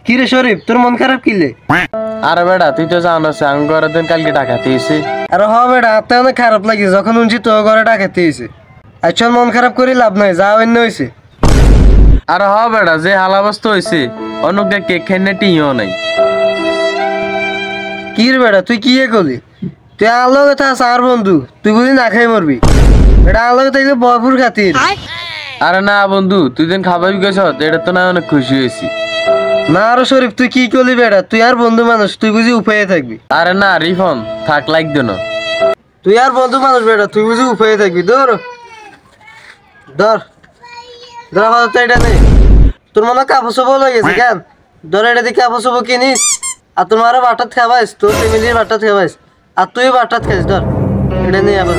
কি রে শরীফ, তোর মন খারাপ কিলে? আরে বেটা তুই তো জানোস আমি ঘরের দিন কালকে ডাকাতে এসে। আরে হ বেটা, হাতে অনেক খারাপ লাগে যখন শুনছি তোর ঘরে ডাকাতে হয়েছে। আচ্ছা মন খারাপ করে লাভ নাই, যা অন্য হয়েছে। আরে হ বেটা, যে হালাবস্ত হয়েছে অন্যকে কেক খাইনে টিও নাই। কি রে বেটা, তুই কি করলি? তুই আলো কথা আস আর বন্ধু, তুই বুঝি না খাই মরবি। বেটা আলো থাকলে ভরপুর খাতির। আরে না বন্ধু, তুই দিন খাবার গেছ এটা তো না অনেক খুশি হয়েছি। না আরো শরীফ, তুই কি করলি বেটা? তুই আর বন্ধু মানুষ, তুই বুঝি উপায়ে থাকবি। আরে না রিফন থাক লাগতো না। তুই আর বন্ধু মানুষ বেটা, তুই বুঝি উপায়ে থাকবি। ধর ধর ধর, তো এটা নেই। তোর মনে কাপড় চোপড় হয়ে গেছে কেন? ধর এটা দিয়ে কাপড় চোপড় কিনিস, আর তোমার আরো বাটাত খাবাইস, তোর ফ্যামিলির বাটাত খাবাইস, আর তুই বাটাত খাইস। ধর এটা নেই আবার।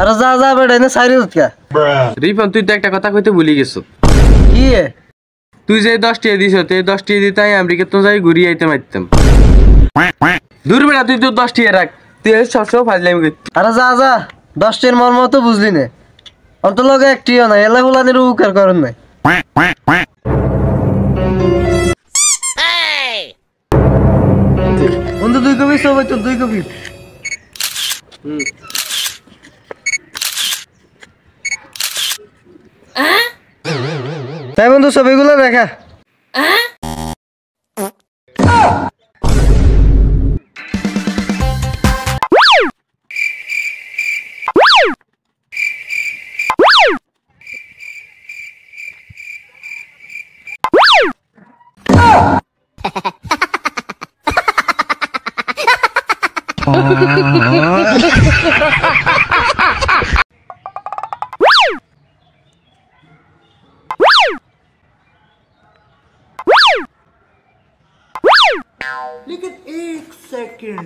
আরে যা যা বেটা, এনে সাইরে কা। রিফন তুই তো একটা কথা কইতে ভুলি গেছো। কি তুই যে 10 টাকা দিছ, তুই 10 টাকা দিতে আমেরিকা তো যাই ঘুরিয়ে আইতে মারতাম। দূর বেড়া, তুই তো 10 টাকা রাখ, তুই সবসময় ফাজলামি করতি। আরে যা যা, 10টার মর্ম তো বুঝলি না। অন্ত লগে একটিও নাই, এলা ফুলানির উপকার করেন নাই। বন্ধু 2 কপি সবাই, তো 2 কপি। তাই বন্ধু ছবিগুলো দেখা। लेकिन एक सेकंड